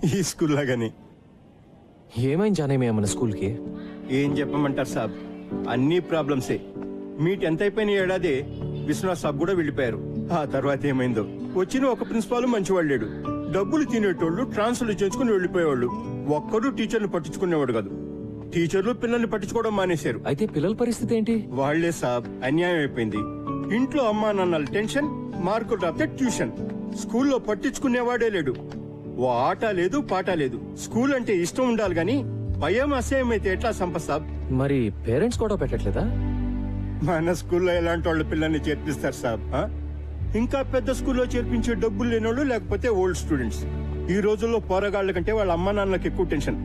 ఈ స్కూల్ లాగానే. ఏమైంది జానేమి మన స్కూల్కి? ఏం చెప్పమంటారు సాబ్, అన్ని ప్రాబ్లమ్సే. మీ 10th అయిపోయిన ఏడాది విశ్వనాథ్ సాబ్ కూడా వెళ్ళిపోయారు. ఆ తర్వాత ఏమైందో. వచ్చిన ఒక ప్రిన్సిపాల్ మంచివాడు లేడు. డబ్బులు తినేటోళ్ళు ట్రాన్స్ఫర్లు చేసుకుని వెళ్ళిపోయేవాళ్ళు. ఒక్కడు టీచర్ని పట్టించుకునేవాడు కాదు. టీచర్లు పిల్లల్ని పట్టించుకోవడం మానేశారు. అయితే పిల్లల పరిస్థితి ఏంటి? వాళ్లే సాబ్, అన్యాయం అయిపోయింది. ఇంట్లో అమ్మా నాన్నల టెన్షన్, మార్కులు రాస్తే ట్యూషన్. స్కూల్లో పట్టించుకునేవాడే లేడు. ఓ ఆట లేదు, పాట లేదు. స్కూల్ అంటే ఇష్టం ఉండాలి గాని భయం అసహ్యం అయితే ఎట్లా సంపత్ సాబ్? మరి పేరెంట్స్ కూడా పెట్టట్లేదా? మన స్కూల్లో ఎలాంటి వాళ్ళ పిల్లల్ని చేర్పిస్తారు సాబ్? ఇంకా పెద్ద స్కూల్లో చేర్పించే డబ్బులు లేనోళ్ళు, లేకపోతే ఓల్డ్ స్టూడెంట్స్. ఈ రోజుల్లో పోరగాళ్ల కంటే వాళ్ళ అమ్మా నాన్నలకు ఎక్కువ టెన్షన్.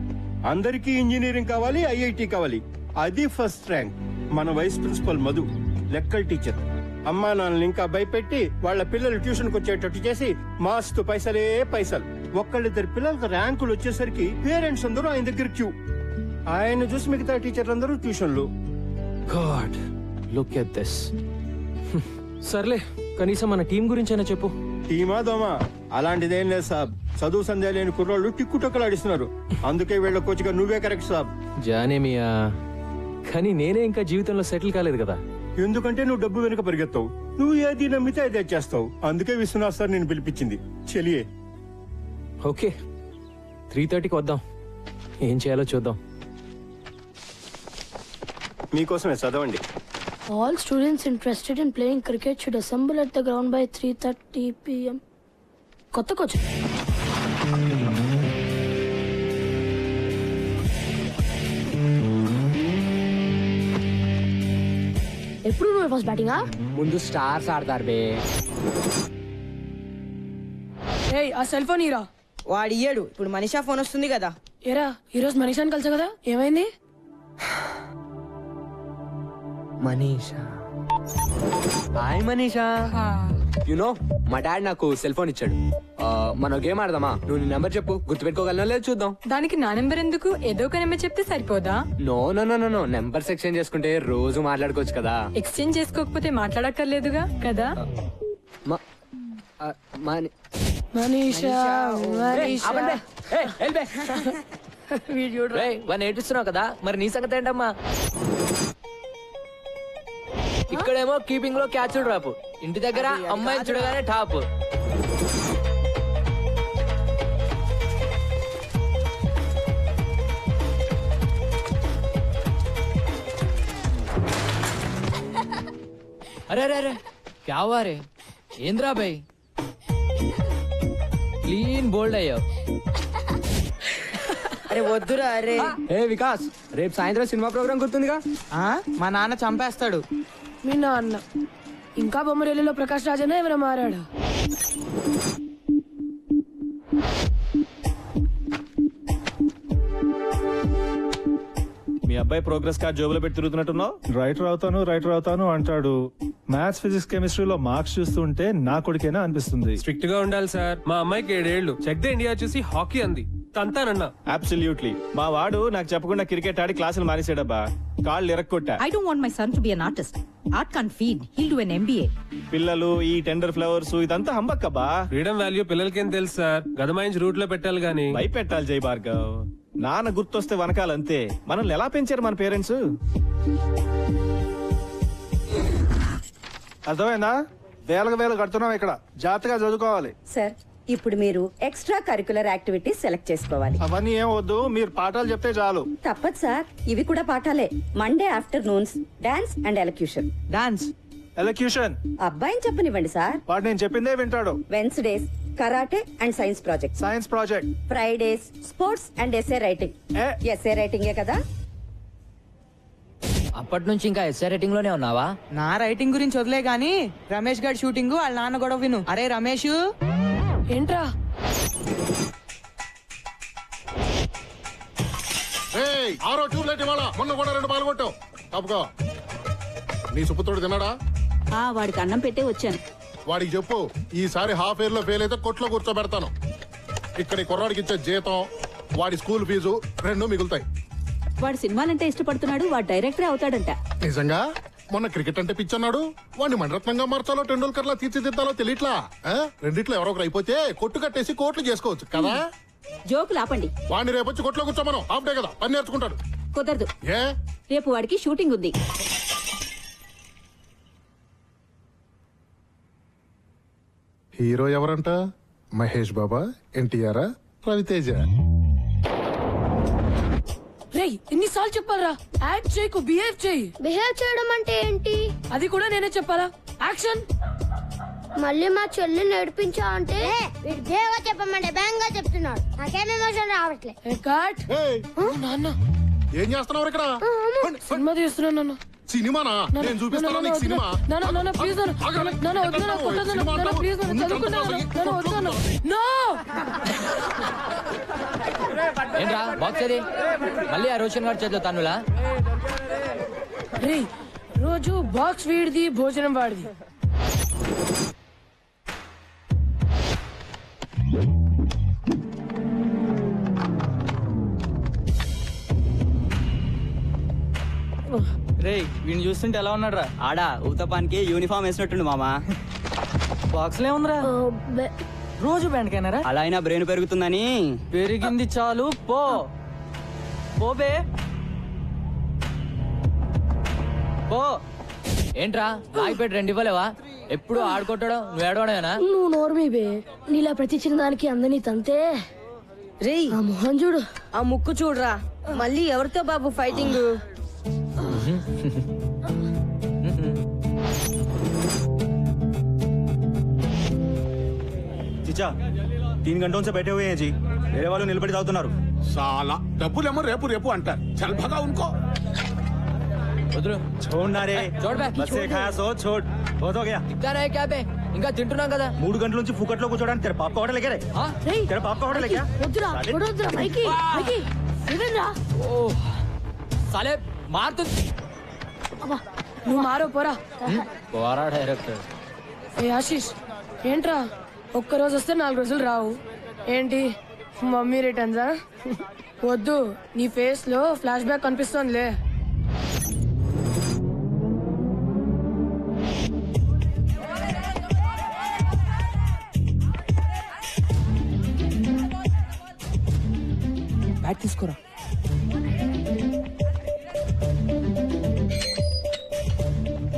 అందరికీ ఇంజనీరింగ్ కావాలి, ఐఐటి కావాలి. అది ఫస్ట్ ర్యాంక్. మన వైస్ ప్రిన్సిపల్ మధు లెక్కల టీచర్. అమ్మా నాన్నలు ఇంకా భయపెట్టి వాళ్ళ పిల్లలు ట్యూషన్కి వచ్చేటట్టు చేసి మాస్తు పైసలే పైసలు. ఒక్కళ్ళిద్దరు పిల్లలకు ర్యాంకులు వచ్చేసరికి పేరెంట్స్ అందరూ ఆయన దగ్గర క్యూ. ఆయన చూసి మిగతా టీచర్లు అందరూ ట్యూషన్లు. God, look at this. సర్లే, కనీసం మన టీం గురించైనా చెప్పు. టీమా దోమా అలాంటిదేం లేదు సాబ్. చదువు సంధ్య లేని కుర్రోళ్ళు టిక్కుటొక్కలాడిస్తున్నారు. అందుకే వీళ్ళ కోచ్గా నువ్వే కరెక్ట్ సాబ్. జానేమియా, కానీ నేనే ఇంకా జీవితంలో సెటిల్ కాలేదు కదా. ఎందుకంటే నువ్వు డబ్బు వెనుక పరిగెత్తావు. నువ్వు ఏది నమ్మితే అదే చేస్తావు. అందుకే విశ్వనాథ్ సార్ నేను పిలిపించింది. చెలియే. ఓకే, 3:30కి వద్దాం. ఏం చేయాలో చూద్దాం. మీకోసమే చదవండి. All students interested in playing cricket should assemble at the ground by 3:30 p.m. కొత్త కోచ్. ఎప్పుడు నువ్వు ఫస్ట్ బ్యాటింగా? ముందు స్టార్స్ ఆడతారు బే. ఏయ్, ఆ సెల్ ఫోన్ ఇరా. వాడు ఇయ్యడు. ఇప్పుడు మనీషా ఫోన్ వస్తుంది కదా. ఏరా, ఈరోజు మనీషాని కలిసా కదా, ఏమైంది? మనీషా, హాయ్ మనీషా. యునో మా డాడ్ నాకు సెల్ ఫోన్ ఇచ్చాడు. మనం గేమ్ ఆడదామా? నువ్వు నీ నెంబర్ చెప్పు, గుర్తుపెట్టుకోగలనో లేదు చూద్దాం. దానికి నా నెంబర్ ఎందుకు? ఏదో ఒక నెంబర్ చెప్తే సరిపోదా? No no no no, numbers exchange చేసుకుంటే రోజు మాట్లాడుకోవచ్చు కదా. ఎక్స్చేంజ్ చేసుకోకపోతే మాట్లాడక్కర్లేదుగా కదా. మనీషా, వాడిని ఏడుస్తున్నావు కదా, మరి నీ సంగతి ఏంటమ్మా? ఇక్కడేమో కీపింగ్ లో క్యాచ్ డ్రాప్, ఇంటి దగ్గర అమ్మాయిని చూడగానే టాప్. అరే అరే అరే, క్యా హువా రే? ఏంద్రా భాయ్, క్లీన్ బోల్డ్ అయ్యావు. అరే వద్దురా. అరే ఏ వికాస్, రేపు సాయంత్రం సినిమా ప్రోగ్రామ్ గుర్తుందిగా? మా నాన్న చంపేస్తాడు. మీ నాన్న ఇంకా బొమ్మరేలిలో ప్రకాష్ రాజనే ఏమైనా మారాడా? మీ అబ్బాయి ప్రోగ్రెస్ కార్డ్ జోబులో పెట్టి తిరుగుతున్నట్టున్నావు. రైటర్ అవుతాను అంటాడు. మ్యాథ్స్, ఫిజిక్స్, కెమిస్ట్రీలో మార్క్స్ చూస్తుంటే నా కొడుకేనా అనిపిస్తుంది. స్ట్రిక్ట్ గా ఉండాలి సార్. మా అమ్మాయికి 7 ఏళ్లు. చెక్ ద ఇండియా చూసి హాకీ అంది, తంతానన్నా. అబ్సల్యూట్లీ. మా వాడు నాకు చెప్పకుండా క్రికెట్ ఆడి క్లాసులు మానేసాడబ్బా. కాళ్ళు ఇరక్కొట్టా. I don't want my son to be an artist. Art can't feed. He'll do an MBA. పిల్లలు ఈ టెండర్ ఫ్లవర్స్ ఇదంతా హంబక్కబ్బా. ఫ్రీడమ్ వాల్యూ పిల్లలకేం తెలుసు సార్. గదమాయించి రూట్ లో పెట్టాలి గానీ. భయపెట్టాలి జై భార్గవ్. నాన్న గుర్తొస్తే వనకాలంతే. మనల్ని ఎలా పెంచారు మన పేరెంట్స్? అర్థమైందా? వేలకు కడుతున్నాం ఇక్కడ. జాగ్రత్తగా చదువుకోవాలి. సార్, ఇప్పుడు మీరు ఎక్స్ట్రా కరికులర్ యాక్టివిటీస్ సెలెక్ట్ చేసుకోవాలి. అవన్నీ ఏం వద్దు, మీరు పాఠాలు చెప్తే చాలు. తప్పదు సార్, ఇవి కూడా పాఠాలే. Monday afternoons dance and elocution. Dance, elocution అబ్బాయిని చెప్పనివ్వండి సార్. వాడు నేను చెప్పిందే వింటాడు. Wednesdays karate and science project. Science project. Fridays sports and SA writing. SA రైటింగే కదా. అప్పటి నుంచి ఇంకా ఎస్ఐ రైటింగ్ లోనే ఉన్నావా? నా రైటింగ్ గురించి వదిలే గాని రమేష్ గారి షూటింగ్ వాళ్ళ నాన్న గొడవ విను. అరే రమేష్, ఏంట్రా? ఆరో ట్యూబ్లైట్ ఇవాళ, మొన్న కూడా 2 పాల్గొట్టావు. తప్పుకో. నీ సుపుత్రుడు తిన్నాడా? వాడికి అన్నం పెట్టే వచ్చాను. వాడికి చెప్పు, ఈసారి హాఫ్ ఇయర్ లో ఫెయిల్ అయితే కొట్లో కూర్చోబెడతాను. ఇక్కడ ఈ కుర్రాడికి ఇచ్చే జీతం, వాడి స్కూల్ ఫీజు 2 మిగులుతాయి. వాడు సినిమాలంటే ఇష్టపడుతున్నాడు. వాడు డైరెక్టరే అవుతాడంట. నిజంగా? మొన్న క్రికెట్ అంటే పిచ్చన్నాడు. వాడిని మణరత్నంగా మార్చాలో టెండూల్కర్ లా తీర్చిదిద్దాలో తెలియట్లా. రెండిట్లో ఎవరో ఒకరు అయిపోతే కొట్టు కట్టేసి కోట్లు చేసుకోవచ్చు కదా. జోకులు ఆపండి. వాడిని రేపు వచ్చి కొట్లో కూర్చోమను. హాఫ్ డే కదా, పని నేర్చుకుంటాడు. కుదరదు, ఏ రేపు వాడికి షూటింగ్ ఉంది. హీరో ఎవరంట? మహేష్ బాబా, ఎన్టీఆర్, రవితేజ. రేయ్ ఎన్నిసార్లు చెప్పాలరా, యాక్ట్ చేయకు, బిహేవ్ చేయి. బిహేవ్ చేయడం అంటే ఏంటి? అది కూడా నేనే చెప్పాలా? యాక్షన్. మళ్ళీ మా చెల్లి నడిపించా అంటే బిహేవ్ చెప్పమంటే బ్యాంగ్ గా చెప్తున్నాడు. నాకేం ఎమోషన్ రావట్లేదు. ఏయ్, నాన్న ఏం చేస్తున్నావు ఇక్కడ? సినిమా తీస్తున్నాను నాన్న. సినిమానా? నేను చూపిస్తాను నీకు సినిమా. నాన్న ప్లీజ్ ఆగండి. సినిమా అంటావు? ఏంట్రా బాక్స్ అది మళ్ళీ ఆ రోషన్ గారి చేతిలో తన్నులా? రేయ్ రోజు బాక్స్ వీడిది, భోజనం వాడిది. రేయ్ వీడిని చూస్తుంటే ఎలా ఉన్నాడు రా? ఆడా ఊతపానికి యూనిఫామ్ వేసినట్టుండు మామా. బాక్స్ లే ఉందిరా, రోజు బ్యాండ్ కైనారా? అలా అయినా బ్రెయిన్ పెరుగుతుందని. పెరిగింది చాలు, పో పోబే పో. ఏంట్రా లాగిపెట్టి 2 ఇవ్వలేవా? ఎప్పుడు ఆడుకుంటాడో నువ్వు ఏడవడమేనా? నువ్వు నోర్మీ బే, నీలా ప్రతి చిన్నదానికి అందని తంతే. రేయ్ ఆ మొహం చూడు, ఆ ముక్కు చూడరా. మళ్ళీ ఎవరితో బాబు ఫైటింగ్? చిచ్చా 3 గంటల से बैठे हुए हैं जी. వేరే వాళ్ళు నిలబడి తాగుతున్నారు. చాలా డబ్బులేమో రేపు రేపు అంటారు. చల్ భగా ఉన్కో. వదులు छोड़ना रे. छोड़ बे. बस से खाया सो छोड़. बहुत हो गया. దిగ్గా రే క్యా బే, ఇంకా తింటున్నాం కదా. 3 గంటల నుంచి ఫుకట్లో కూర్చోడానికి తెర పాప హోటల్ ఎక్కడ? ఆ? తెర పాప హోటల్ ఎక్కడ? వద్దురా వద్దురా మైకి మైకి ఇదేంరా? ఓ సాలే మారుతు అబ్బా నువ్వు మారో పోరా. పోరా డైరెక్టర్. ఏ ఆశీష్ ఏంట్రా, ఒక్కరోజు వస్తే 4 రోజులు రావు ఏంటి? మమ్మీ రిటర్న్సా? వద్దు, నీ ఫేస్ లో ఫ్లాష్ బ్యాక్ కనిపిస్తోందిలే. బ్యాట్ తీసుకోరా.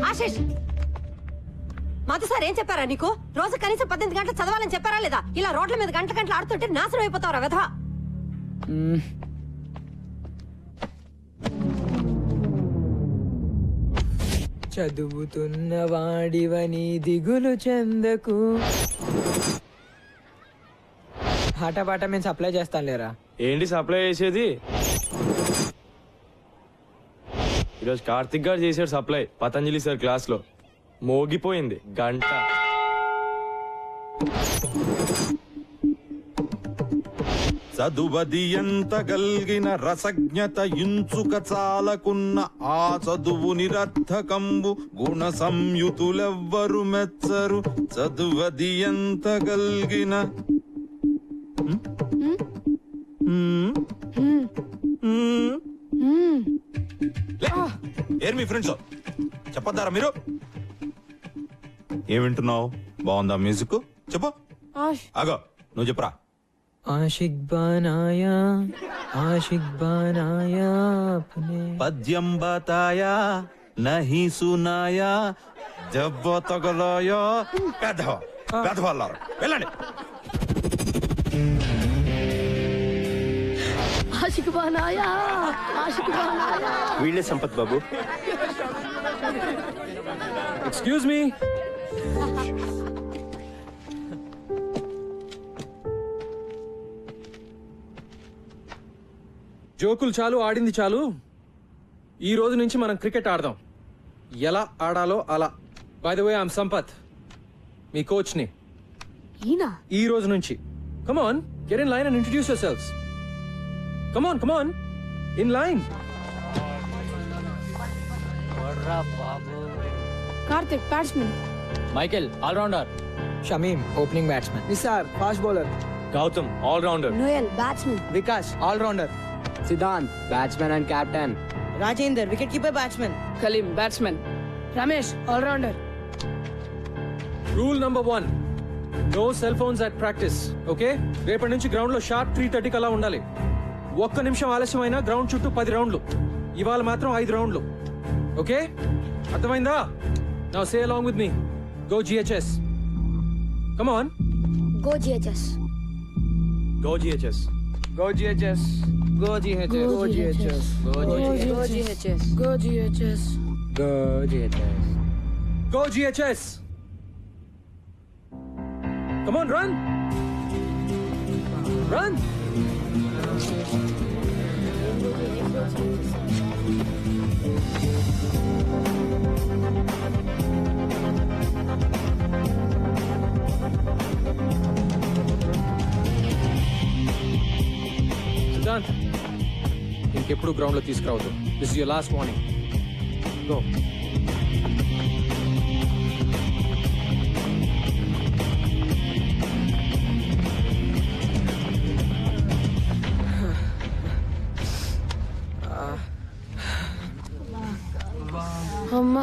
ఆశిష్, మాతో సార్ ఏం చెప్పారా నీకు? రోజు కనీసం 18 గంటలు చదవాలని చెప్పారా లేదా? ఇలా రోడ్ల మీద గంటల గంటలు ఆడుతుంటే నాశనం అయిపోతావురా వెధవా. చదువుతున్న వాడివని దిగులు చెందకు. పాట పాట మేము సప్లై చేస్తాం లేరా. ఏంటి సప్లై చేసేది? ఈరోజు కార్తిక్ గారు చేశాడు సప్లై పతంజలి సార్ క్లాస్ లో. మోగిపోయింది గంట. చదువది ఎంత గల్గిన రసజ్ఞత ఇంచుక చాలకున్న ఆ చదువు నిరర్థకంబు గుణ సంయుతులెవ్వరు మెచ్చరు. చదువది ఎంత గల్గిన ఏర్ మీ ఫ్రెండ్స్ చెప్పొద్దారా మీరు? ఏం వింటున్నావు? బాగుందా మ్యూజిక్? చెప్పు. ఆగో నువ్వు చెప్పురా. ఆషిక్ బనాయా అప్నే. పద్యం బతాయా నహీ సునాయా జబ్బ తగలాయా. పెద్దవాళ్ళారు వెళ్ళండి. ఆషిక్ బనాయా ఆషిక్ బనాయా. వీళ్ళే సంపత్ బాబు. Excuse me. జోకులు చాలు, ఆడింది చాలు. ఈ రోజు నుంచి మనం క్రికెట్ ఆడదాం. ఎలా ఆడాలో అలా. By the way I'm Sampath, మీ కోచ్ ని. ఈ రోజు నుంచి come on, get in line and introduce yourselves. Come on in line. Karthik batsmen. Michael all rounder. Shamim opening batsmen. Nisar fast bowler. Gautam all rounder. Noel batsmen. Vikas all rounder. Siddhant batsmen and captain. Rajender wicket keeper batsmen. Kaleem batsmen. Ramesh all rounder. Rule number 1, no cell phones at practice okay రేపటి నుంచి ground లో sharp 3:30 అలా ఉండాలి. ఒక్క నిమిషం ఆలస్యమైనా ground చుట్టూ 10 రౌండ్లు. ఇవాళ మాత్రం 5 రౌండ్లు. ఓకే అర్థమైందా? Now say along with me. Go GHS. Come on. Go GHS. Go GHS. Go GHS. Go GHS. Go GHS. Go GHS. Go GHS. Go GHS. Go GHS. Come on, run. Run. Siddhant ఇంకెప్పుడు ground లో తీసుకురావద్దు. This is your last warning. Go. అమ్మా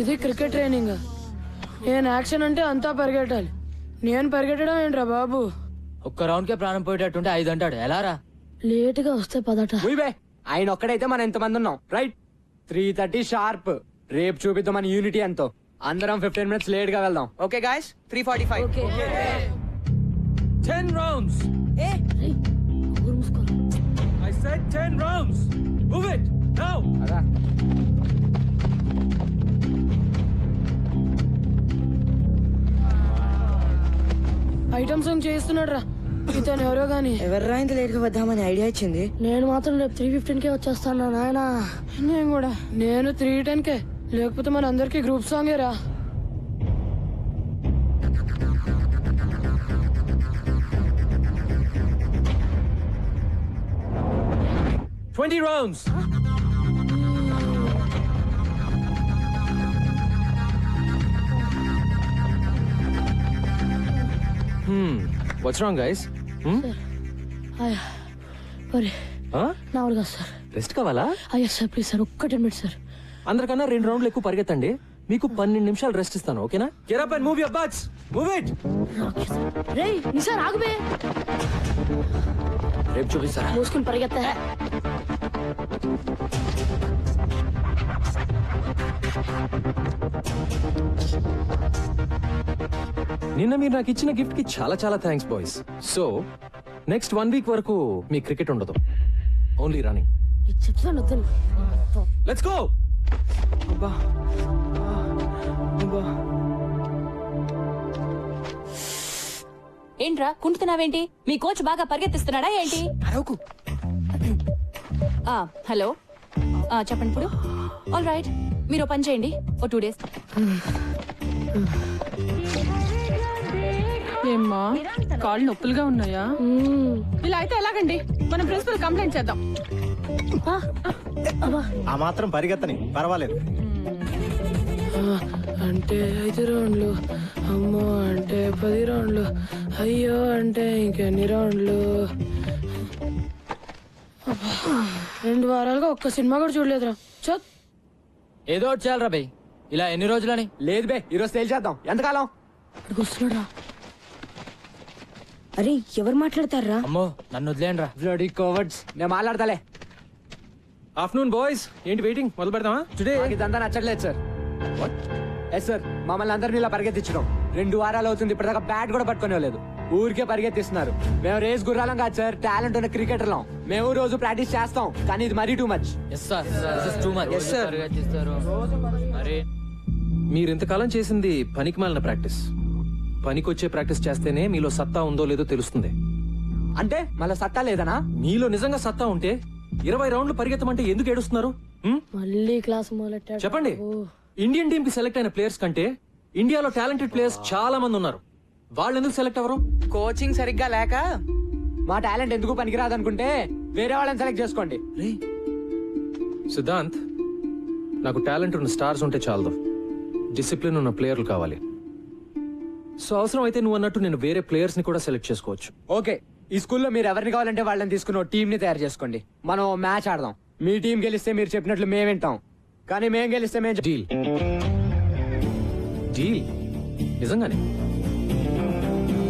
ఇది cricket training. నేను action అంటే అంతా పరిగెట్టాలి. నేను పరిగెట్టడం ఏంట్రా బాబు? ఒక్క రౌండ్ కే ప్రాణం పోయేటట్టుంటే 5 అంటాడు ఎలా రా? లేటుగా వస్తే పదట. ఆయన ఒక్కడైతే మనం ఎంతమంది ఉన్నాం రైట్? 3:30 షార్ప్. రేపు చూపిద్దాం మన యూనిటీ ఎంతో. అందరం 15 minutes లేట్ గా వెళ్దాం. Okay guys 3:45. 10 rounds. I said 10 rounds. Move it now. అదా ఐటమ్ సాంగ్ చేస్తున్నాడు రా ఇతను ఎవరో గాని. ఎవర్రా ఇంత లేట్ గా వద్దామని ఐడియా ఇచ్చింది? నేను మాత్రం రేపు 3:15 వచ్చేస్తాను నాయనా. నేను కూడా. నేను 3:10 లేకపోతే మన అందరికి గ్రూప్ సాంగే రా. Twenty rounds. What's wrong, guys? మరి నా వాళ్ళు కాదు సార్. రెస్ట్ కావాలా? అయ్యా సార్ ప్లీజ్ సార్ ఒక్క 10 minutes సార్. అందరికన్నా 2 రౌండ్లు ఎక్కువ పరిగెత్తండి. మీకు 12 నిమిషాలు రెస్ట్ ఇస్తాను ఓకేనా? Get up and move your butts. Move it. రేయ్ నిసార్ ఆగుబే. రేపు చూపిస్తారా? మూసుకుని పరిగెత్తా. నిన్న మీరు నాకు ఇచ్చిన గిఫ్ట్ కి చాలా చాలా thanks boys. So next 1 week వరకు మీ క్రికెట్ ఉండదు. Only running. చెప్తాను వద్దు. Let's go. అబ్బా అబ్బా. ఏంట్రా కుంటున్నావేంటి? మీ కోచ్ బాగా పరిగెత్తిస్తున్నాడా ఏంటి? అరవకు. హలో చెప్పండి ఇప్పుడు. ఆల్ రైట్ మీరు పని చేయండి ఓ 2 days. ఏమ్మా కాళ్ళు నొప్పులుగా ఉన్నాయా? ఇలా అయితే ఎలాగండి? మనం ప్రిన్సిపల్ కంప్లైంట్ చేద్దాం. ఆ మాత్రం పరిగెత్తని పర్వాలేదు. అంటే 5 రౌండ్లు, అమ్మో అంటే 10 రౌండ్లు, అయ్యో అంటే ఇంకెన్ని రౌండ్లు. 2 వారాలుగా ఒక్క సినిమా కూడా చూడలేదురా. చత్ ఏదో ఒకటి చేయాలి రా బై. ఇలా ఎన్ని రోజులని? లేదు బే ఈరోజు తేల్చేద్దాం. ఎంతకాలం? వస్తున్నాడా? అరే ఎవరు మాట్లాడతారా? అమ్మో నన్ను వదిలేండి రా. Bloody cowards. నేను మాట్లాడతాలే. Afternoon boys. ఏంటి వెయిటింగ్? మొదలు పెడదామా? టుడే ఇదంతా నచ్చట్లేదు సార్. ఎస్ సార్ మమ్మల్ని అందరినీ ఇలా పరిగెత్తించడం 2 వారాలు అవుతుంది. ఇప్పటిదాకా బ్యాట్ కూడా పట్టుకునేలేదు. ఊరికే పరిగెత్తిస్తున్నారు. మేము రేస్ గుర్రాలం కాదు సార్, టాలెంట్ ఉన్న క్రికెటర్లం. మేము రోజు ప్రాక్టీస్ చేస్తాం కానీ ఇది మరీ too much. Yes sir this is too much. Yes, sir. పరిగెత్తిస్తారు మరి. మీరు ఇంతకాలం చేసింది పనికిమాలిన ప్రాక్టీస్. పనికొచ్చే ప్రాక్టీస్ చేస్తేనే మీలో సత్తా ఉందో లేదో తెలుస్తుంది. అంటే మళ్ళీ సత్తా లేదనా? మీలో నిజంగా సత్తా ఉంటే 20 రౌండ్లు పరిగెత్తమంటే ఎందుకు ఏడుస్తున్నారు? మళ్ళీ క్లాస్ మొదలెట్టాడు. చెప్పండి. ఇండియన్ టీమ్ కి సెలెక్ట్ అయిన ప్లేయర్స్ కంటే ఇండియాలో టాలెంటెడ్ ప్లేయర్స్ చాలా మంది ఉన్నారు. వాళ్ళు ఎందుకు సెలెక్ట్ అవ్వరు? కోచింగ్ సరిగ్గా లేక. మా టాలెంట్ ఎందుకు పనికిరాదనుకుంటే వేరే వాళ్ళని సెలెక్ట్ చేసుకోండి. సిద్ధాంత్, నాకు టాలెంట్ ఉన్న స్టార్స్ ఉంటే చాలదు, డిసిప్లిన్ ఉన్న ప్లేయర్లు కావాలి. సో అవసరం అయితే నువ్వు అన్నట్టు నేను వేరే ప్లేయర్స్ ని కూడా సెలెక్ట్ చేసుకోవచ్చు. ఓకే, ఈ స్కూల్లో మీరు ఎవరిని కావాలంటే వాళ్ళని తీసుకుని టీం ని తయారు చేసుకోండి. మనం మ్యాచ్ ఆడదాం. మీ టీం గెలిస్తే మీరు చెప్పినట్లు మేము వింటాం, కానీ మేము గెలిస్తే మేము డీల్. డీల్ నిజంగానే